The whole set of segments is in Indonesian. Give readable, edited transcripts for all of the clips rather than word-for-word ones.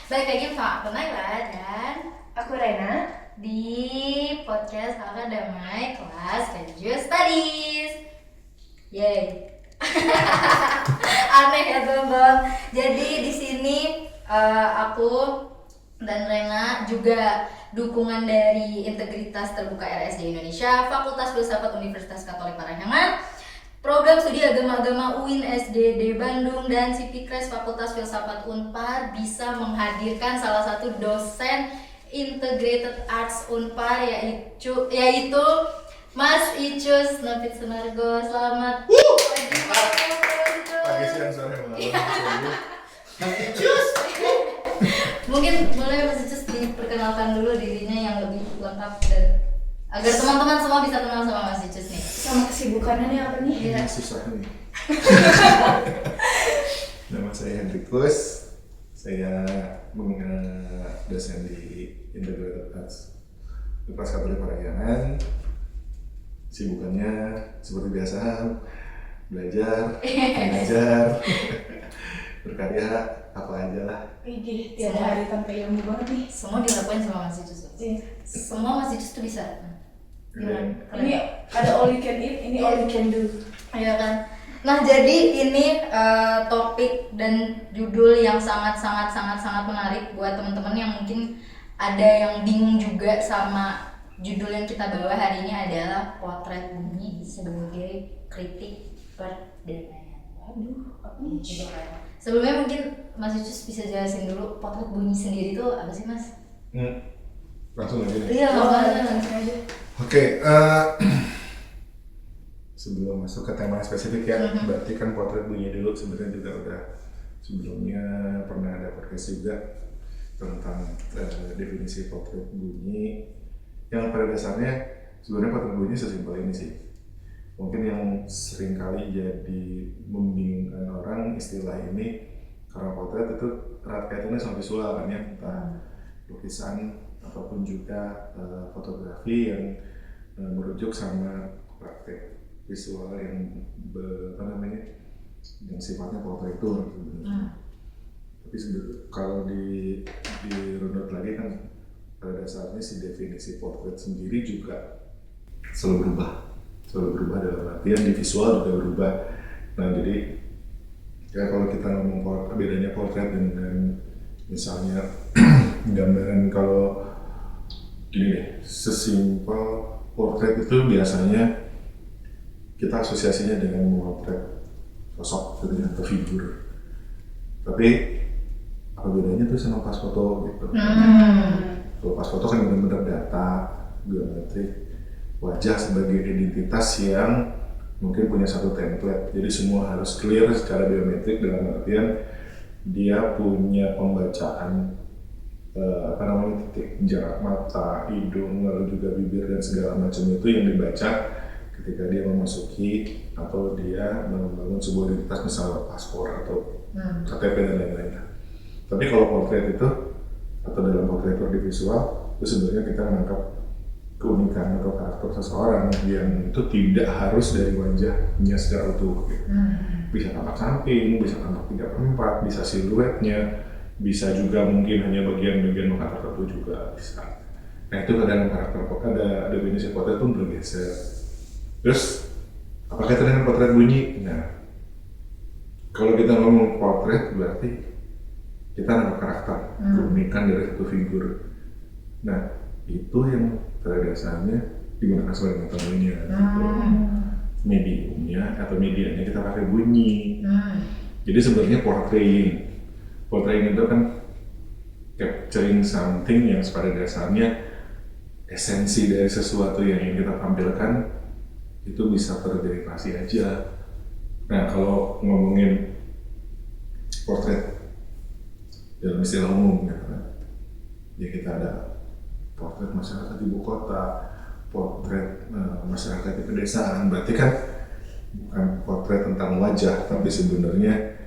Baik lagi sama aku Naila dan Aku Rena. di podcast Halka Damai kelas Religious Studies. Yeay. Aneh ya teman-teman. Jadi di sini aku dan Rena juga dukungan dari Integritas Terbuka RSD Indonesia, Fakultas Filsafat Universitas Katolik Parahyangan, Program Studi Agama-Agama UIN SDD Bandung, dan Sipikres Fakultas Filsafat Unpar bisa menghadirkan salah satu dosen Integrated Arts Unpar yaitu Mas Icus Nafit Sunargo. Selamat pagi Mas Icus. Pagi, siang, sore, malam. Mungkin boleh Mas Icus diperkenalkan dulu dirinya yang lebih lengkap dan agar teman-teman semua bisa kenal sama Mas Icus nih. Sama kesibukannya nih apa nih? Iya. Ini susah nih. Nama saya Hendrikus. Saya dosen di Integrated Arts Universitas Katolik Parahyangan. Sibukannya seperti biasa, belajar, mengajar, berkarya, apa aja lah. Ih, tiada hari tanpa ilmu banget nih. Semua dilakuin sama Mas Icus. Iya. Semua Mas Icus tuh bisa. Gimana? Ini ada all you can eat, ini all you can do. Iya kan. Nah, jadi ini topik dan judul yang sangat menarik buat teman-teman yang mungkin ada yang bingung juga sama judul yang kita bawa hari ini adalah Potret Bumi sebagai kritik perdamaian. Waduh, apa Ini nih? gitu kan. Sebelumnya mungkin Mas Icus bisa jelasin dulu Potret Bumi sendiri itu apa sih, Mas? Langsung aja nih. Iya, Langsung aja. Oke, sebelum masuk ke tema spesifik ya, berarti kan potret bunyi dulu sebenarnya juga udah sebelumnya pernah ada podcast juga tentang definisi potret bunyi yang pada dasarnya sebenarnya potret bunyi sesimpel ini sih. Mungkin yang sering kali jadi membingungkan orang istilah ini karena potret itu erat kaitannya sama visual kan ya, entah lukisan ataupun juga fotografi yang merujuk sama praktek visual yang yang sifatnya portraitur sebenarnya. Tapi kalau dirunut lagi kan pada dasarnya si definisi portrait sendiri juga selalu berubah dalam artian di visual juga berubah. Nah jadi ya kalau kita ngomong bedanya portrait dengan misalnya gambaran, kalau gini deh, sesimpel portrait itu biasanya kita asosiasinya dengan memotret sosok gitu ya, atau figur. Tapi apa bedanya tuh sama pas foto gitu? Kalau pas foto kan benar-benar data, biometrik, wajah sebagai identitas yang mungkin punya satu template. Jadi semua harus clear secara biometrik dalam artian dia punya pembacaan titik jarak mata, hidung, lalu juga bibir dan segala macam itu yang dibaca ketika dia memasuki atau dia membangun sebuah identitas, misalnya paspor atau KTP dan lain-lain. Tapi kalau portrait itu atau dalam portraitur di visual itu sebenarnya kita menangkap keunikan atau karakter seseorang yang itu tidak harus dari wajahnya secara utuh gitu. Bisa tampak samping, bisa tampak 3/4, bisa siluetnya, bisa juga mungkin hanya bagian-bagian muka tertentu juga bisa. Nah itu kadang karakter ada definisi potret pun bergeser. Terus apa kaitannya dengan potret bunyi? Nah kalau kita ngomong potret berarti kita nangkap karakter, keunikan dari satu figur. Nah itu yang pada dasarnya digunakan sebagai metodenya, mediumnya atau medianya kita pakai bunyi. Jadi sebenarnya portraying itu kan capturing something yang pada dasarnya esensi dari sesuatu yang ingin kita tampilkan itu bisa terderivasi aja. Nah kalau ngomongin portrait dalam istilah umum ya kita ada portrait masyarakat ibu kota, potret masyarakat di pedesaan, berarti kan bukan potret tentang wajah, tapi sebenarnya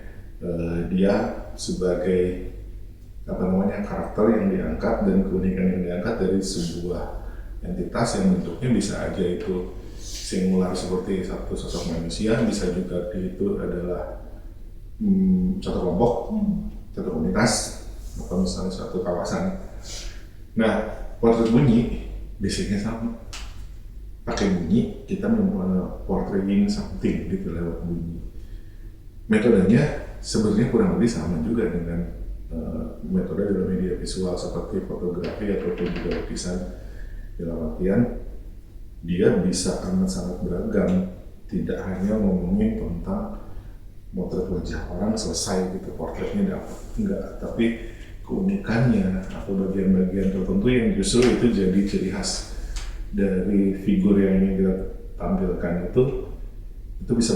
dia sebagai karakter yang diangkat dan keunikan yang diangkat dari sebuah entitas yang bentuknya bisa aja itu singular seperti satu sosok manusia, bisa juga itu adalah satu kelompok, satu komunitas, atau misalnya suatu kawasan. Nah, portrait bunyi basicnya sama. Pakai bunyi kita portraying something gitu lewat bunyi. Metodenya sebenarnya kurang lebih sama juga dengan metode dalam media visual seperti fotografi ataupun juga lukisan. Dalam artian dia bisa amat sangat beragam, tidak hanya ngomongin tentang motret wajah orang selesai gitu, portretnya dapat, enggak, tapi keunikannya atau bagian-bagian tertentu yang justru itu jadi ciri khas dari figur yang ingin kita tampilkan itu bisa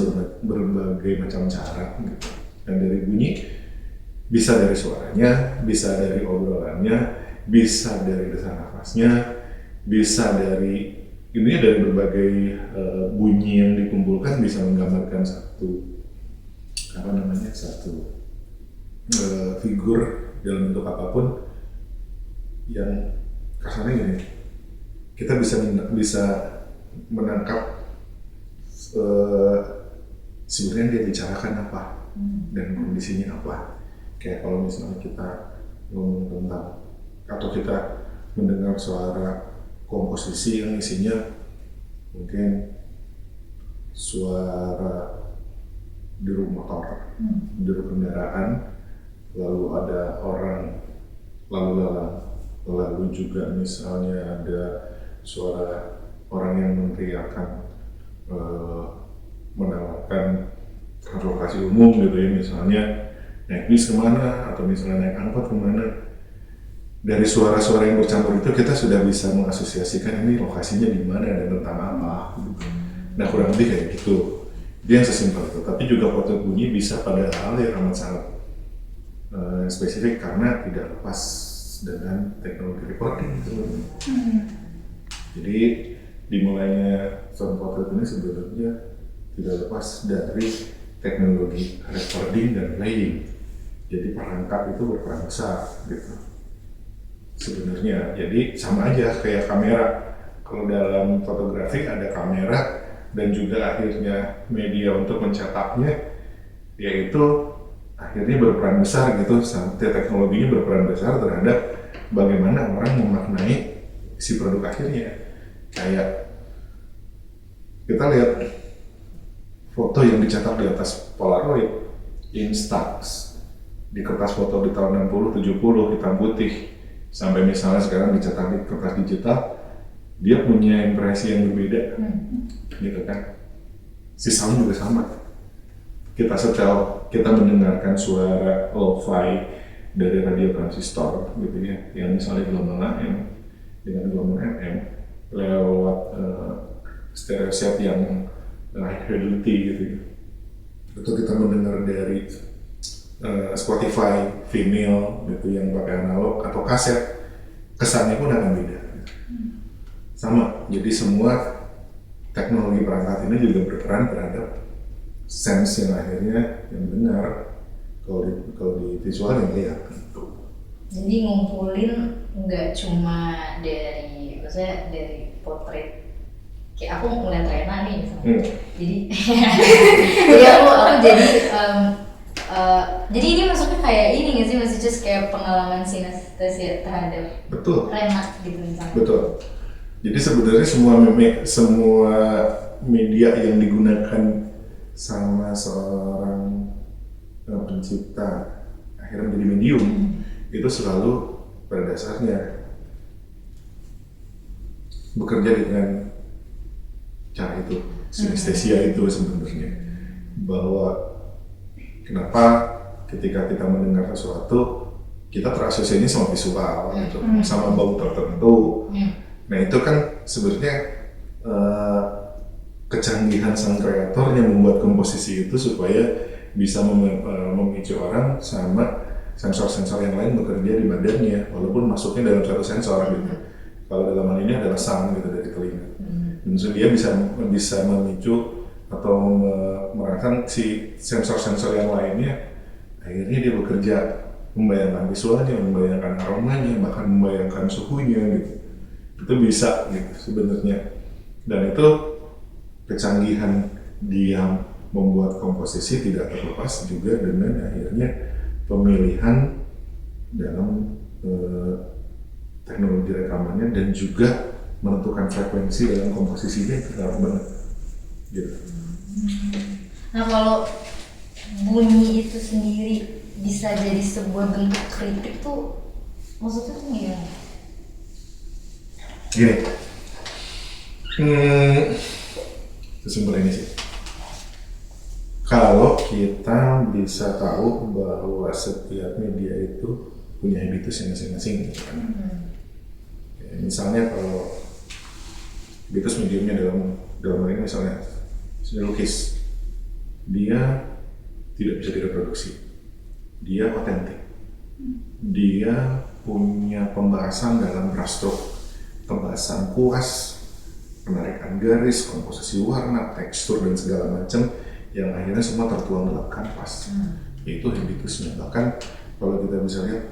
berbagai macam cara gitu. Dan dari bunyi bisa dari suaranya, bisa dari obrolannya, bisa dari desak nafasnya, bisa dari ini dari berbagai bunyi yang dikumpulkan bisa menggambarkan satu figur dalam bentuk apapun yang kasarnya gini, kita bisa menangkap sebenarnya dia bicarakan apa dan kondisinya apa. Kayak kalau misalnya kita ngomong tentang atau kita mendengar suara komposisi yang isinya mungkin suara deru motor, deru kendaraan, lalu ada orang lalu lalang, lalu juga misalnya ada suara orang yang meneriakan menawarkan transportasi umum gitu ya, misalnya naik bis kemana atau misalnya naik angkot kemana. Dari suara-suara yang bercampur itu kita sudah bisa mengasosiasikan ini lokasinya di mana dan tentang apa gitu. Nah kurang lebih kayak gitu, dia yang sesimpel itu. Tapi juga portrait bunyi bisa pada hal yang amat sangat spesifik karena tidak lepas dengan teknologi recording gitu. Jadi dimulainya sound portrait ini sebenarnya tidak lepas dari teknologi recording dan playing. Jadi perangkat itu berperan besar gitu sebenarnya. Jadi sama aja kayak kamera. Kalau dalam fotografi ada kamera dan juga akhirnya media untuk mencetaknya, yaitu akhirnya berperan besar gitu. Sampai teknologinya berperan besar terhadap bagaimana orang memaknai si produk akhirnya. Kayak kita lihat foto yang dicetak di atas Polaroid, Instax, di kertas foto di tahun 60-70 hitam putih, sampai misalnya sekarang dicetak di kertas digital, dia punya impresi yang berbeda, gitu kan. Si sound juga sama. Kita setel, kita mendengarkan suara lo-fi dari radio transistor, gitu ya, yang misalnya gelombang AM dengan gelombang FM lewat stereo set yang high fidelity gitu. Atau kita mendengar dari Spotify, vinyl gitu yang pakai analog atau kaset, kesannya pun akan beda. Sama, jadi semua teknologi perangkat ini juga berperan terhadap sense yang akhirnya yang benar kalau di visual yang lihat gitu. Jadi ngumpulin nggak cuma dari, maksudnya dari potret. Kayak aku ngeliat Rena nih misalnya, jadi aku jadi ini masuknya kayak ini nggak sih, masih just kayak pengalaman sinestesia terhadap Rena gitu misalnya. Betul. Jadi sebenarnya semua media yang digunakan sama seorang pencipta akhirnya menjadi medium itu selalu pada dasarnya bekerja dengan cara itu, sinestesia itu sebenarnya. Bahwa kenapa ketika kita mendengar sesuatu kita terasosiasinya sama visual gitu, sama bau tertentu. Nah itu kan sebenarnya kecanggihan sang kreator yang membuat komposisi itu supaya bisa memicu orang sama sensor-sensor yang lain bekerja di badannya, walaupun masuknya dalam satu sensor gitu. Kalau dalam hal ini adalah sound gitu dari telinga. Dan dia bisa memicu atau merangsang si sensor-sensor yang lainnya, akhirnya dia bekerja membayangkan visualnya, membayangkan aromanya, bahkan membayangkan suhunya gitu. Itu bisa gitu sebenarnya. Dan itu kecanggihan dia membuat komposisi tidak terlepas juga dengan akhirnya pemilihan dalam teknologi rekamannya dan juga menentukan frekuensi dalam komposisinya itu ngaruh banget gitu. Nah kalau bunyi itu sendiri bisa jadi sebuah bentuk kritik tuh maksudnya tuh gimana? Gini, sesimpel ini sih. Kalau kita bisa tahu bahwa setiap media itu punya habitusnya masing-masing, gitu kan. Ya, misalnya kalau habitus mediumnya dalam hal ini misalnya seni lukis, dia tidak bisa direproduksi, dia otentik, dia punya pembahasan dalam brushstroke, pembahasan kuas, penarikan garis, komposisi warna, tekstur dan segala macam yang akhirnya semua tertuang dalam kanvas. Itu habitusnya. Bahkan kalau kita bisa lihat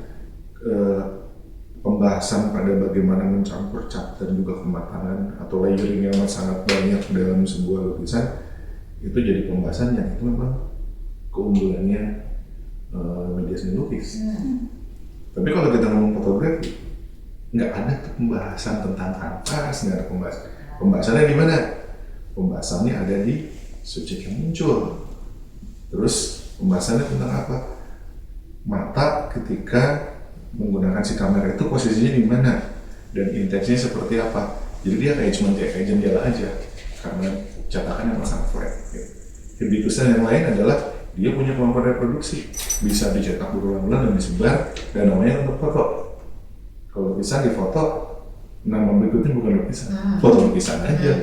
pembahasan pada bagaimana mencampur cat dan juga kematangan atau layering yang sangat banyak dalam sebuah lukisan, itu jadi pembahasan yang itu memang keunggulannya media seni lukis. Tapi kalau kita ngomong fotografi, nggak ada tuh pembahasan tentang kanvas, nggak ada pembahasannya di mana? Pembahasannya ada di subjek yang muncul. Terus pembahasannya tentang apa? Mata ketika menggunakan si kamera itu posisinya di mana dan intensinya seperti apa. Jadi dia kayak jendela aja karena cetakannya sangat flat. Gitu. Habitusnya yang lain adalah dia punya kemampuan reproduksi, bisa dicetak berulang-ulang dan disebar, dan namanya untuk foto. Kalau bisa di foto, nama berikutnya bukan lukisan, foto lukisan aja.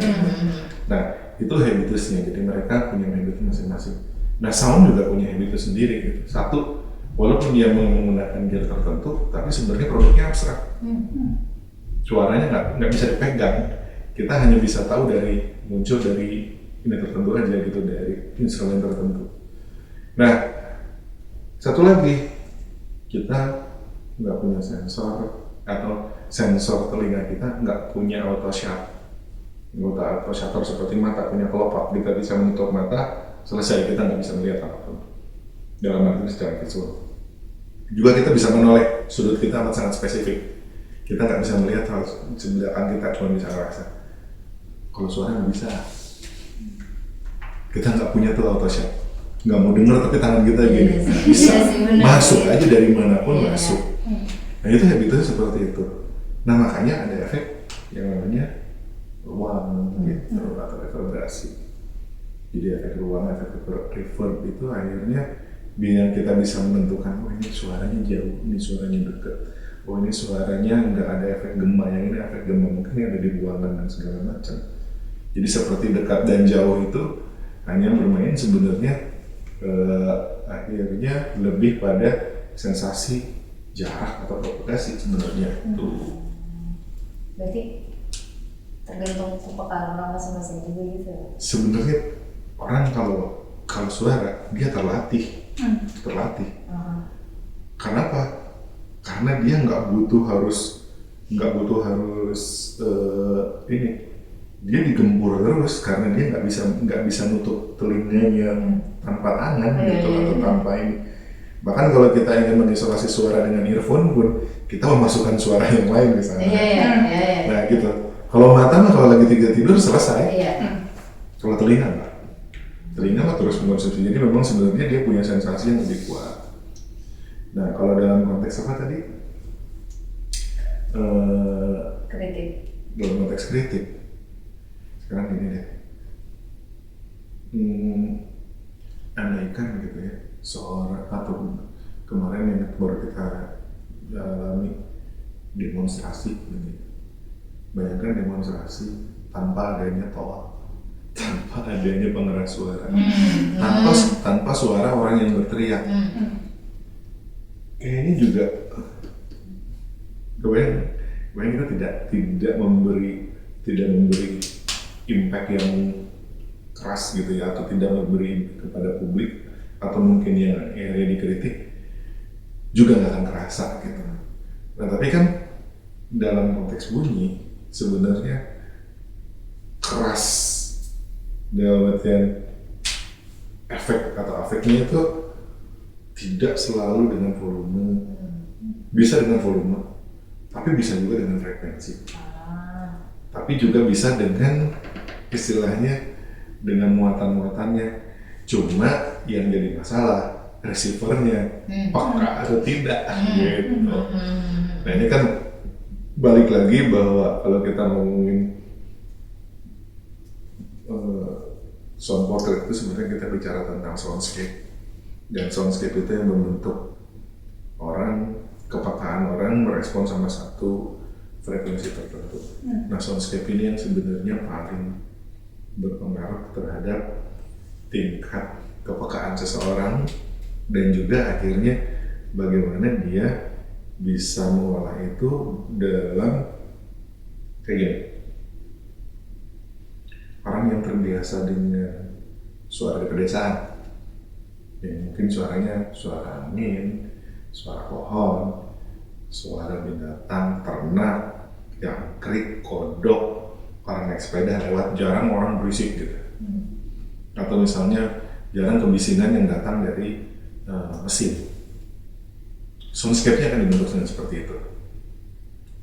Nah, itu habitusnya, jadi mereka punya habitus masing-masing. Nah, sound juga punya habitus sendiri gitu. Satu, walaupun dia menggunakan gear tertentu, tapi sebenarnya produknya abstrak. Suaranya nggak bisa dipegang. Kita hanya bisa tahu muncul dari ini tertentu aja gitu, dari instrumen tertentu. Nah, satu lagi, kita nggak punya sensor atau sensor telinga kita nggak punya auto shutter seperti mata punya kelopak, kita bisa menutup mata, selesai, kita nggak bisa melihat apapun dalam arti secara visual. Juga kita bisa menoleh, sudut kita amat sangat spesifik, kita nggak bisa melihat hal sebelahkan kita, cuma bisa ngerasa. Kalau suara nggak bisa, kita nggak punya tuh auto shot, nggak mau denger tapi tangan kita gini, bisa masuk aja dari manapun masuk. Nah itu habitusnya seperti itu. Nah makanya ada efek yang namanya ruang gitu atau reverberasi. Jadi efek ruang, efek reverb itu akhirnya biar kita bisa menentukan, oh ini suaranya jauh, ini suaranya dekat, oh ini suaranya nggak ada efek gema, yang ini efek gema mungkin ada di ruangan dan segala macam. Jadi seperti dekat dan jauh itu hanya bermain sebenarnya akhirnya lebih pada sensasi jarak atau propagasi sebenarnya. Berarti tergantung kepekaan orang masing-masing juga gitu. Sebenarnya orang kalau suara dia terlatih. Kenapa? Karena dia nggak butuh harus ini, dia digempur terus karena dia nggak bisa nutup telinganya tanpa tangan gitu atau tanpa ini. Bahkan kalau kita ingin mengisolasi suara dengan earphone pun kita memasukkan suara yang lain misalnya. Nah gitu. Kalau mata mah kalau lagi tidur selesai. Kalau telinga mah terus mengkonsumsi. Jadi memang sebenarnya dia punya sensasi yang lebih kuat. Nah kalau dalam konteks apa tadi? Kritik. Dalam konteks kritik. Sekarang gini deh. Andaikan gitu ya, seorang atau kemarin yang baru kita alami demonstrasi gitu. Bayangkan demonstrasi tanpa adanya toa, tanpa adanya pengeras suara, tanpa suara orang yang berteriak. Kayaknya juga kita tidak memberi impact yang keras gitu ya, atau tidak memberi kepada publik atau mungkin yang dikritik juga nggak akan kerasa gitu. Nah tapi kan dalam konteks bunyi sebenarnya keras dalam artian efek atau afeknya itu tidak selalu dengan volume, Bisa dengan volume, tapi bisa juga dengan frekuensi. Tapi juga bisa dengan istilahnya dengan muatan-muatannya. Cuma yang jadi masalah receivernya peka atau tidak gitu. Nah ini kan balik lagi bahwa kalau kita ngomongin sound portrait itu sebenarnya kita bicara tentang soundscape, dan soundscape itu yang membentuk orang, kepekaan orang merespon sama satu frekuensi tertentu. Nah soundscape ini yang sebenarnya paling berpengaruh terhadap tingkat kepekaan seseorang dan juga akhirnya bagaimana dia bisa mengolah itu dalam kayak gini. Orang yang terbiasa dengan suara di pedesaan, ya mungkin suaranya suara angin, suara pohon, suara binatang, ternak, jangkrik, kodok, orang naik sepeda lewat, jarang orang berisik gitu. Atau misalnya jarang kebisingan yang datang dari mesin. Soundscape-nya akan dibentuk dengan seperti itu.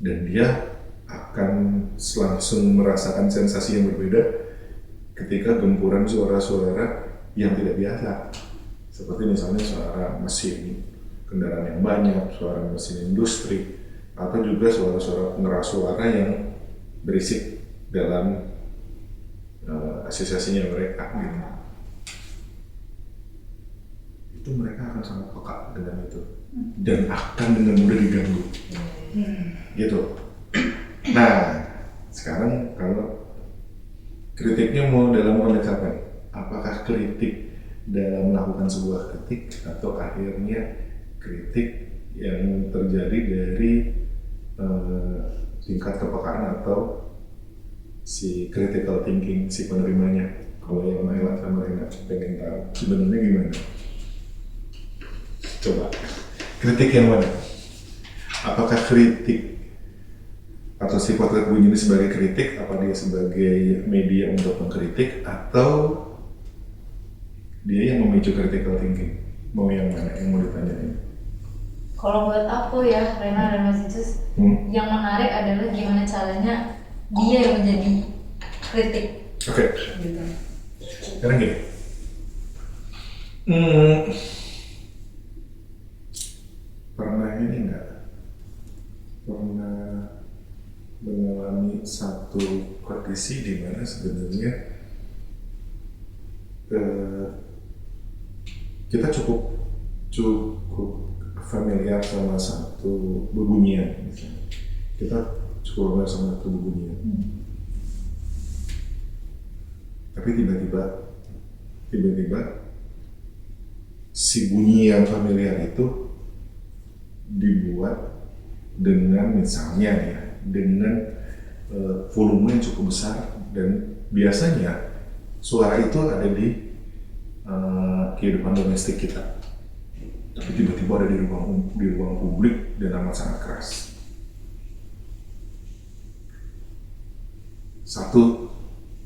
Dan dia akan langsung merasakan sensasi yang berbeda ketika gempuran suara-suara yang tidak biasa, seperti misalnya suara mesin kendaraan yang banyak, suara mesin industri, atau juga suara-suara pengeras suara yang berisik dalam asosiasinya mereka gitu. Itu mereka akan sangat peka dengan itu dan akan dengan mudah diganggu gitu. Nah sekarang kalau kritiknya mau dalam konteks apa nih? Apakah kritik dalam melakukan sebuah kritik atau akhirnya kritik yang terjadi dari tingkat kepekaan atau si critical thinking si penerimanya? Kalau yang Naila sama Rena pengen tahu sebenarnya gimana? Coba kritik yang mana? Apakah kritik atau si potret bunyi ini sebagai kritik, apa dia sebagai media untuk mengkritik, atau dia yang memicu critical thinking? Mau yang mana yang mau ditanyain? Kalau buat aku ya, Rena dan Mas Icus, yang menarik adalah gimana caranya dia yang menjadi kritik. Oke. Gitu. Sekarang gini. Pernah ini enggak? Pernah mengalami satu kondisi di mana sebenarnya kita cukup familiar sama satu bebunyian, misalnya. Kita cukup familiar sama satu bebunyian. Tapi tiba-tiba si bunyi yang familiar itu dibuat dengan misalnya ya, dengan volume yang cukup besar, dan biasanya suara itu ada di kehidupan domestik kita, tapi tiba-tiba ada di ruang publik dan amat sangat keras. Satu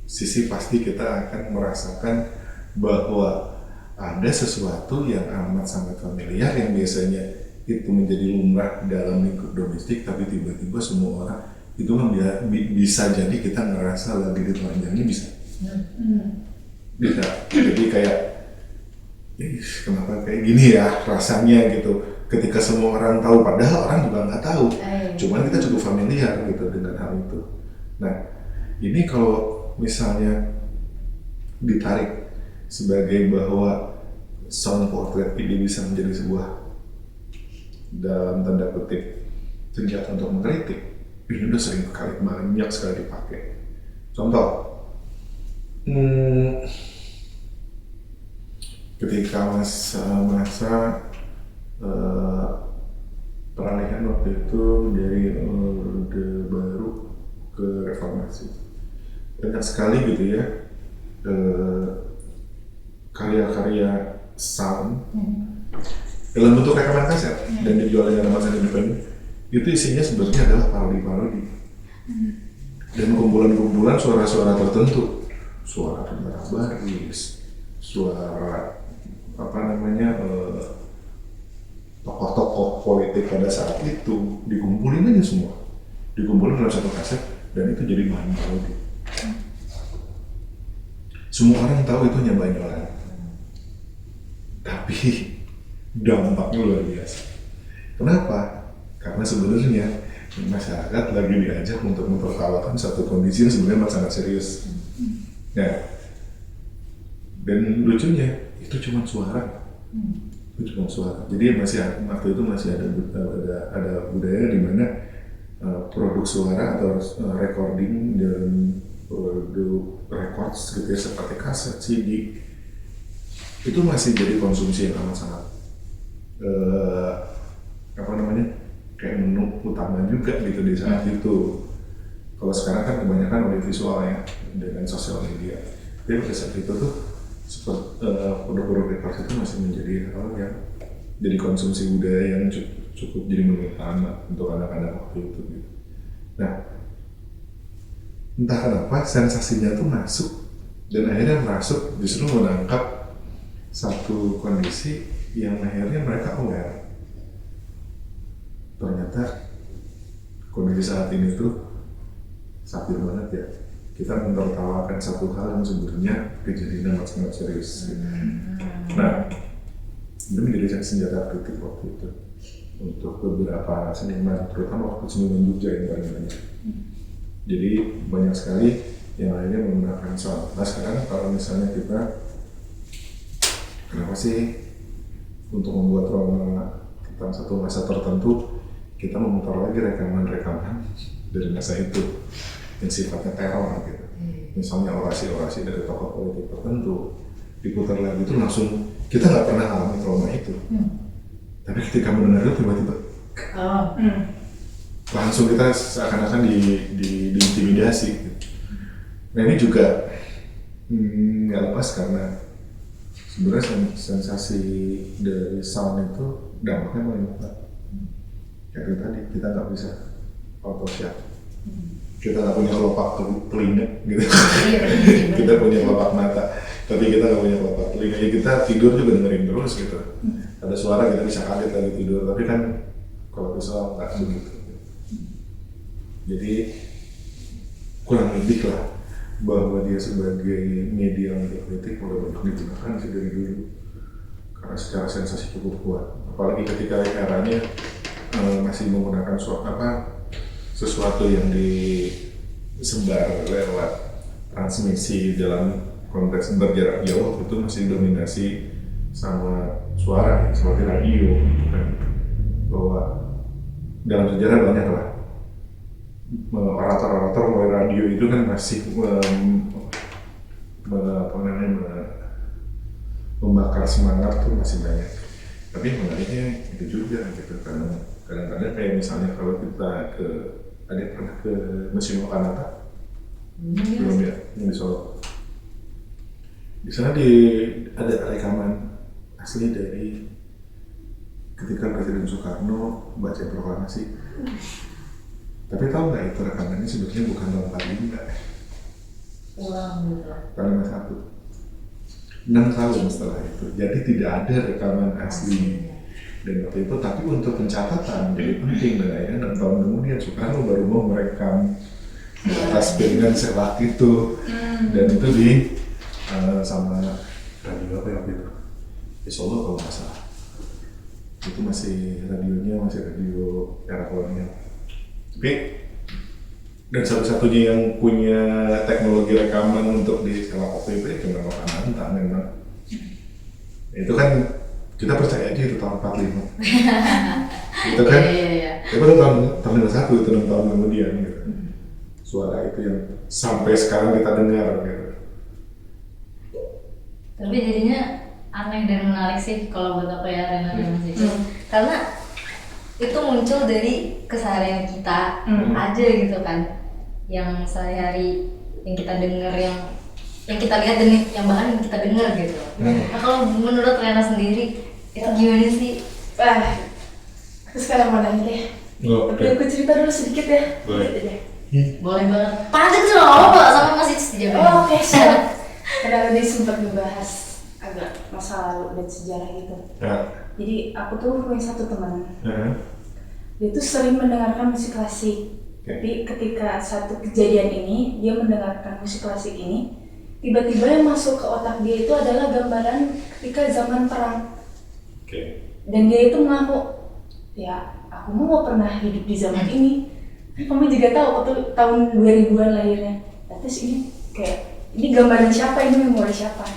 sisi pasti kita akan merasakan bahwa ada sesuatu yang amat sangat familiar yang biasanya itu menjadi lumrah dalam lingkup domestik, tapi tiba-tiba semua orang itu kan bisa jadi kita ngerasa lagi ditelanjangi, bisa. Bisa. Jadi kayak kenapa kayak gini ya rasanya gitu ketika semua orang tahu, padahal orang juga nggak tahu. Cuman kita cukup familiar gitu dengan hal itu. Nah ini kalau misalnya ditarik sebagai bahwa sound portrait ini bisa menjadi sebuah dalam tanda kutip senjata untuk mengkritik, ini udah sering kali banyak sekali dipakai. Contoh, ketika masa peralihan waktu itu dari Orde Baru ke Reformasi, banyak sekali gitu ya karya-karya sound dalam bentuk rekaman kaset dan dijual dengan nama independen. Itu isinya sebenarnya adalah parodi-parodi dan kumpulan-kumpulan suara-suara tertentu, suara tentara baris, suara tokoh-tokoh politik pada saat itu dikumpulin aja semua, dikumpulin dalam satu kaset dan itu jadi bahan parodi. Semua orang tahu itu hanya banyolan, tapi dampaknya luar biasa. Kenapa? Karena sebenarnya masyarakat lagi diajak untuk mempertawakan satu kondisi yang sebenarnya sangat serius. Ya. Dan lucunya itu cuma suara. Itu cuma suara. Jadi waktu itu masih ada budaya di mana produk suara atau recording dan produk records gitu ya, seperti kaset, CD itu masih jadi konsumsi yang amat sangat kayak menu utama juga gitu di saat itu. Kalau sekarang kan kebanyakan audiovisual ya dengan sosial media. Tapi pada saat itu tuh produk-produk records itu masih menjadi hal yang jadi konsumsi budaya yang cukup jadi menu utama untuk anak-anak waktu itu gitu. Nah, entah kenapa sensasinya tuh masuk dan akhirnya masuk justru menangkap satu kondisi yang akhirnya mereka aware. Ternyata kondisi saat ini tuh sakit banget ya. Kita menertawakan satu hal yang sebenarnya kejadian amat sangat serius. Nah, itu menjadi senjata kritik waktu itu untuk beberapa seniman, terutama waktu seniman Jogja yang paling banyak. Jadi banyak sekali yang akhirnya menggunakan sound. Nah sekarang kalau misalnya kita, kenapa sih untuk membuat trauma tentang satu masa tertentu, kita memutar lagi rekaman-rekaman dari masa itu yang sifatnya teror gitu. Misalnya orasi-orasi dari tokoh politik tertentu diputar lagi itu langsung, kita nggak pernah alami trauma itu. Tapi ketika mendengar itu tiba-tiba langsung kita seakan-akan diintimidasi gitu. Nah ini juga nggak lepas karena sebenarnya sensasi dari sound itu dampaknya paling kuat. Kayak tadi kita nggak bisa autoshot, kita nggak punya kelopak telinga gitu. Kita punya kelopak mata, tapi kita nggak punya kelopak telinga. Ya kita tidur juga dengerin terus gitu. Ada suara kita bisa kaget lagi tidur, tapi kan kalau visual nggak begitu. Jadi kurang lebih lah bahwa dia sebagai media untuk kritik mulai banyak digunakan sih dari dulu karena secara sensasi cukup kuat. Apalagi ketika eranya masih menggunakan sesuatu yang disebar lewat transmisi dalam konteks berjarak jauh, itu masih dominasi sama suara ya, seperti radio kan. Bahwa dalam sejarah banyak lah orator-orator mulai radio itu kan masih membakar semangat tuh masih banyak. Tapi menariknya itu juga gitu, karena kadang-kadang kayak misalnya kalau kita ada pernah ke Museum Kanata, belum ya, yang di Solo. Di sana ada rekaman asli dari ketika Presiden Soekarno baca proklamasi. Tapi tahu nggak itu rekamannya sebetulnya bukan tahun 45. Ulang gitu. Tahun 1. 6 tahun setelah itu. Jadi tidak ada rekaman asli. Dan waktu itu, tapi untuk pencatatan jadi penting, dan akhirnya 6 tahun kemudian Soekarno baru mau merekam atas piringan selat itu. Dan itu sama radio apa waktu itu? Di Solo kalau nggak salah. Itu masih radionya masih radio era kolonial. Tapi dan satu-satunya yang punya teknologi rekaman untuk di skala waktu itu ya cuma Lokananta memang. Itu kan kita percaya aja itu tahun 45. Itu kan? Iya. Itu tahun 51 itu 6 tahun kemudian gitu. Suara itu yang sampai sekarang kita dengar gitu. Tapi jadinya aneh dan menarik sih kalau buat aku ya Rena dan Mas Iko. Karena itu muncul dari keseharian kita aja gitu kan, yang sehari-hari yang kita dengar, yang kita lihat dan yang bahkan yang kita dengar gitu. Nah kalau menurut Rena sendiri itu gimana sih? Aku sekarang mau nanya deh. Tapi aku cerita dulu sedikit ya. Boleh banget. Panjang sih nggak apa-apa, sama masih dijawab. Oke, siap. Karena tadi sempat ngebahas agak masa lalu dan sejarah gitu. Jadi aku tuh punya satu teman. Uh-huh. Dia tuh sering mendengarkan musik klasik. Tapi ketika satu kejadian ini dia mendengarkan musik klasik ini, tiba-tiba yang masuk ke otak dia itu adalah gambaran ketika zaman perang. Dan dia itu mengaku, ya aku mau gak pernah hidup di zaman ini. Kamu juga tahu aku tuh tahun 2000-an lahirnya. Terus ini kayak, ini gambaran siapa, ini memori siapa.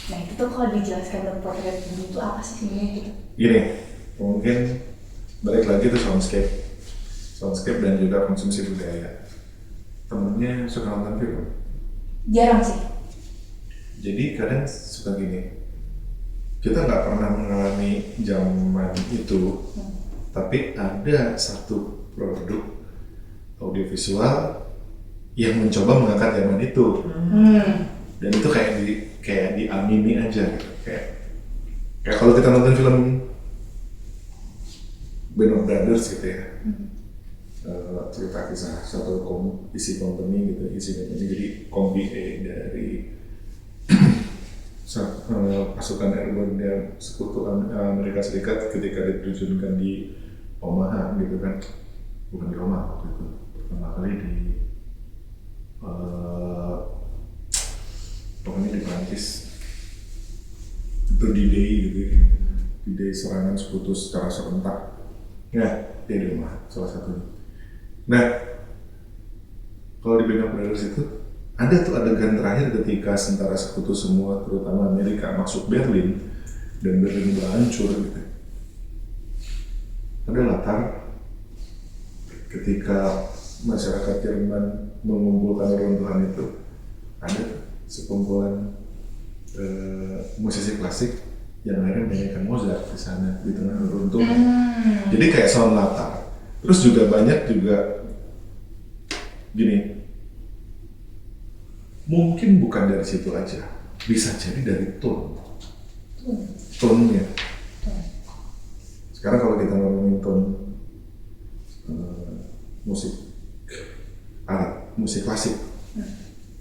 Nah itu tuh kalau dijelaskan dalam potret ini itu apa sih sebenarnya gitu? Gini, mungkin balik lagi tuh soundscape dan juga konsumsi budaya. Temennya suka nonton film? Jarang sih. Jadi kadang suka gini, kita nggak pernah mengalami zaman itu, tapi ada satu produk audiovisual yang mencoba mengangkat zaman itu. Dan itu kayak diamini aja gitu. Kayak kalau kita nonton film Band of Brothers gitu ya, cerita kisah satu isi company jadi kombi dari pasukan airborne sekutu Amerika Serikat ketika diterjunkan di Omaha gitu kan, bukan di Omaha waktu itu, pertama kali di pokoknya di Prancis itu D-Day gitu ya, D-Day serangan sekutu secara serentak ya, dia di Omaha salah satunya. Nah kalau di Band of Brothers itu ada tuh adegan terakhir ketika tentara sekutu semua, terutama Amerika, masuk Berlin dan Berlin udah hancur gitu. Ada latar ketika masyarakat Jerman mengumpulkan runtuhan itu, ada sekumpulan musisi klasik yang akhirnya menyanyikan Mozart di sana di tengah runtuhan. Jadi kayak sound latar. Terus juga banyak juga gini. Mungkin bukan dari situ aja, bisa jadi dari tone-nya. Sekarang kalau kita ngomongin tone musik alat, musik klasik,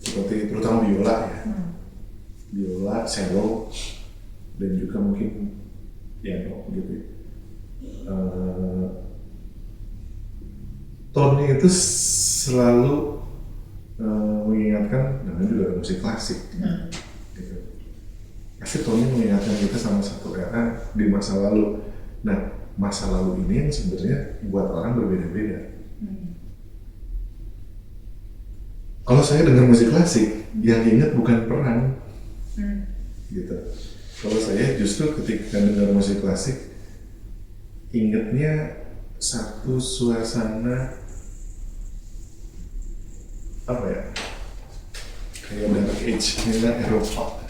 seperti terutama biola ya, biola, cello, dan juga mungkin piano gitu. Tone-nya itu selalu mengingatkan, namanya juga musik klasik gitu. Pasti tone-nya mengingatkan kita sama satu era di masa lalu. Nah, masa lalu ini yang sebenarnya buat orang berbeda-beda. Kalau saya dengar musik klasik, yang ingat bukan perang gitu. Kalau saya justru ketika dengar musik klasik, ingatnya satu suasana apa ya, kayak Dark Age, ini Eropa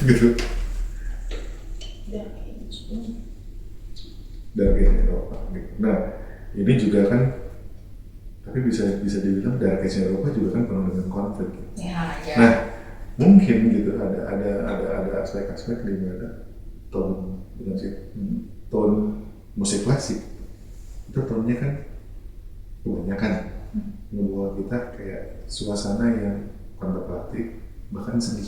gitu. Dark Age Eropa gitu. Nah ini juga kan, tapi bisa dibilang Dark Age Eropa juga kan penuh dengan konflik gitu. Nah mungkin gitu ada aspek-aspek di mana tone musik klasik itu tonenya kan kebanyakan membawa kita kayak suasana yang kontemplatif, bahkan sedih.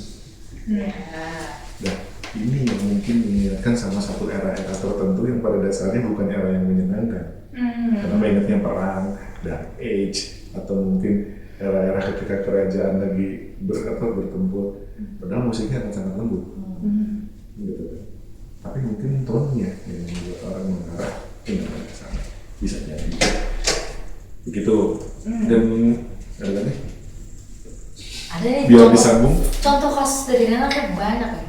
Nah, ini yang mungkin mengingatkan sama satu era-era tertentu yang pada dasarnya bukan era yang menyenangkan. Karena mengingatnya perang, dark age, atau mungkin era-era ketika kerajaan lagi bertempur. Padahal musiknya akan sangat lembut. Gitu kan. Tapi mungkin tone-nya yang membuat orang mengarah ke sana. Bisa jadi. Begitu. Dan ada lagi? Ada nih, biar disambung. Contoh kasus dari Nana kan banyak ya.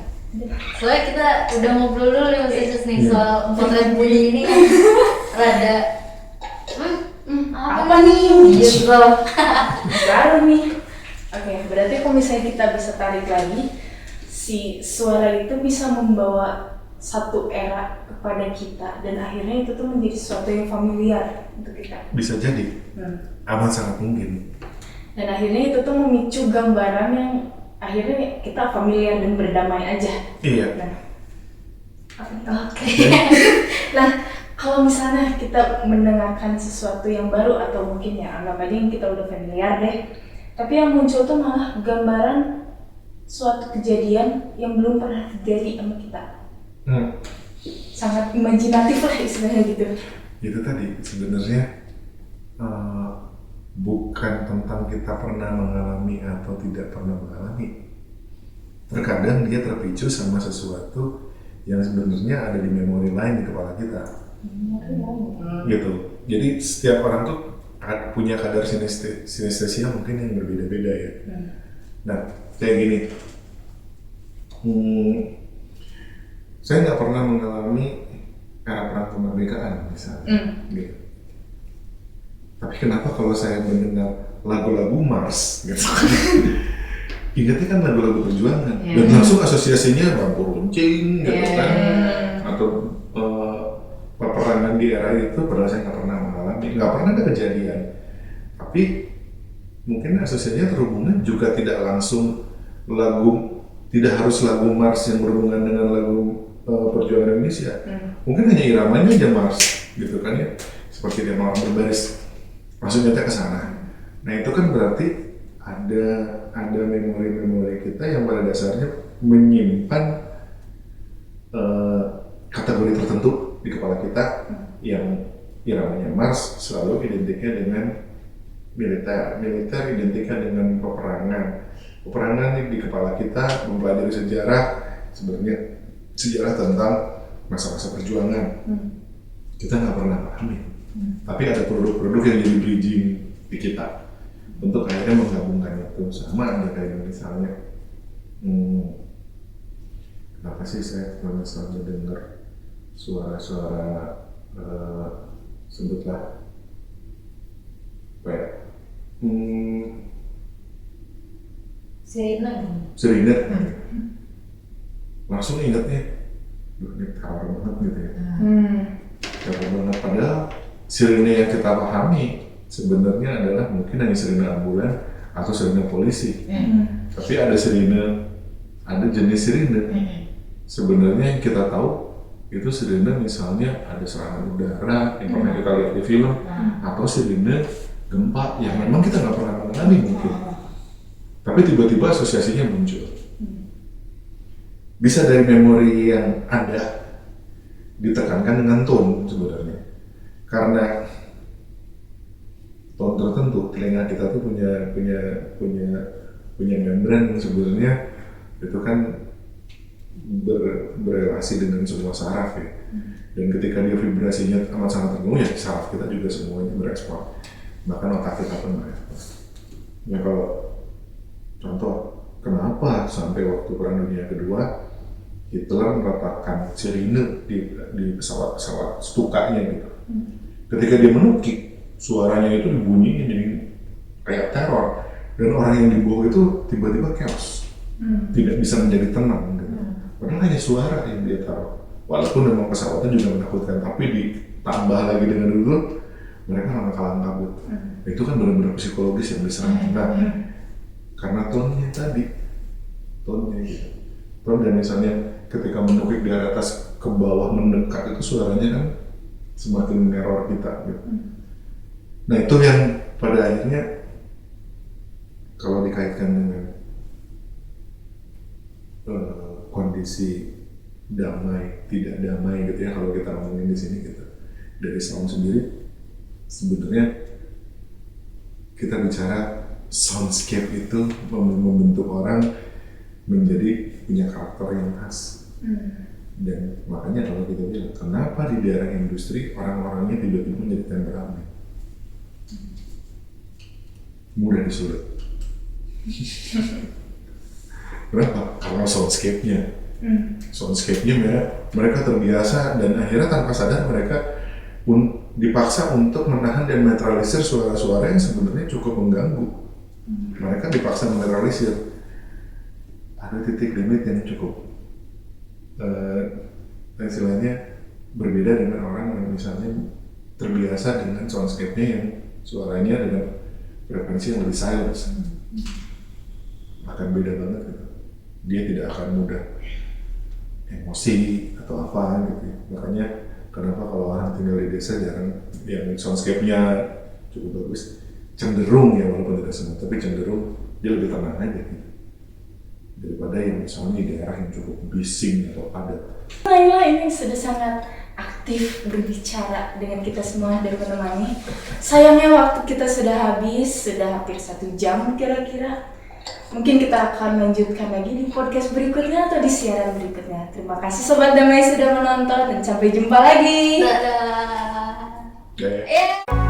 Soalnya kita udah ngobrol dulu nih soal potret bunyi ini kan rada apa nih? Gitu. Baru nih. Oke, berarti kalau misalnya kita bisa tarik lagi, si suara itu bisa membawa satu era kepada kita dan akhirnya itu tuh menjadi sesuatu yang familiar untuk kita. Bisa jadi, amat sangat mungkin. Dan akhirnya itu tuh memicu gambaran yang akhirnya kita familiar dan berdamai aja. Iya. Oke. Nah, kalau misalnya kita mendengarkan sesuatu yang baru atau mungkin ya anggap aja yang kita udah familiar deh, tapi yang muncul tuh malah gambaran suatu kejadian yang belum pernah terjadi sama kita. sangat imajinatif lah istilahnya gitu. Itu tadi sebenarnya bukan tentang kita pernah mengalami atau tidak pernah mengalami. Terkadang dia terpicu sama sesuatu yang sebenarnya ada di memori lain di kepala kita. Gitu. Jadi setiap orang tuh punya kadar sinestesia mungkin yang berbeda-beda ya. Nah, kayak gini. Saya nggak pernah mengalami era perang kemerdekaan misalnya. Gitu. Tapi kenapa kalau saya mendengar lagu-lagu Mars gitu ingatnya kan lagu-lagu perjuangan dan langsung asosiasinya bangku runcing gitu kan atau peperangan di era itu, padahal saya nggak pernah ada kejadian, tapi mungkin asosiasinya terhubungnya juga tidak langsung tidak harus lagu Mars yang berhubungan dengan lagu perjuangan Indonesia. Mungkin hanya iramanya aja Mars gitu kan ya, seperti dia mau berbaris maksudnya ke sana. Nah itu kan berarti ada memori-memori kita yang pada dasarnya menyimpan kategori tertentu di kepala kita yang iramanya Mars selalu identiknya dengan militer identiknya dengan peperangan di kepala kita mempelajari sejarah, sebenarnya sejarah tentang masa-masa perjuangan. Kita nggak pernah pahami, tapi ada produk-produk yang jadi bridging di kita untuk akhirnya menggabungkan itu. Sama ada kayak misalnya kenapa sih saya selalu dengar suara-suara sebutlah kayak Serina langsung ingatnya ini teror banget gitu ya. Teror banget, padahal sirine yang kita pahami sebenarnya adalah mungkin hanya sirine ambulan atau sirine polisi. Tapi ada jenis sirine sebenarnya yang kita tahu itu sirine misalnya ada serangan udara yang pernah kita lihat di film, atau sirine gempa yang memang kita nggak pernah mengalami mungkin, tapi tiba-tiba asosiasinya muncul. Bisa dari memori yang ada ditekankan dengan tone sebenarnya, karena tone tertentu telinga kita tuh punya membran yang sebenarnya itu kan berrelasi dengan semua saraf ya. Dan ketika dia vibrasinya amat sangat terganggu ya saraf kita juga semuanya berespon, bahkan otak kita pun berespon. Ya kalau contoh kenapa sampai waktu Perang Dunia Kedua Hitler meletakkan sirine di pesawat Stuka-nya gitu. Ketika dia menukik, suaranya itu dibunyiin jadi kayak teror, dan orang yang dibawa itu tiba-tiba chaos, tidak bisa menjadi tenang gitu. Padahal hanya suara yang dia taruh, walaupun memang pesawatnya juga menakutkan, tapi ditambah lagi dengan dulu mereka nggak kalah kabut. Itu kan benar-benar psikologis yang diserang kita karena tone-nya tadi, tone-nya gitu. Tone, dan misalnya ketika menukik dari atas ke bawah mendekat itu suaranya kan semakin meneror kita gitu. Nah itu yang pada akhirnya kalau dikaitkan dengan kondisi damai tidak damai gitu ya, kalau kita ngomongin di sini gitu dari sound sendiri, sebenarnya kita bicara soundscape itu membentuk orang menjadi punya karakter yang khas. Dan makanya kalau kita bilang kenapa di daerah industri orang-orangnya tiba-tiba menjadi temperamen, mudah disulut. Kenapa? Karena soundscape-nya mereka terbiasa, dan akhirnya tanpa sadar mereka pun dipaksa untuk menahan dan menetralisir suara-suara yang sebenarnya cukup mengganggu. Mereka dipaksa menetralisir. Ada titik limit yang cukup istilahnya berbeda dengan orang yang misalnya terbiasa dengan soundscape-nya yang suaranya dengan frekuensi yang lebih silence, akan beda banget gitu. Dia tidak akan mudah emosi atau apa gitu. Makanya kenapa kalau orang tinggal di desa jarang yang soundscape-nya cukup bagus, cenderung ya walaupun tidak semua, tapi cenderung dia lebih tenang aja gitu. daripada yang misalnya di daerah yang cukup bising atau padat. Laila ini sudah sangat aktif berbicara dengan kita semua dan menemani. Sayangnya waktu kita sudah habis, sudah hampir 1 jam kira-kira. Mungkin kita akan lanjutkan lagi di podcast berikutnya atau di siaran berikutnya. Terima kasih Sobat Damai sudah menonton dan sampai jumpa lagi. Dadah. Ya.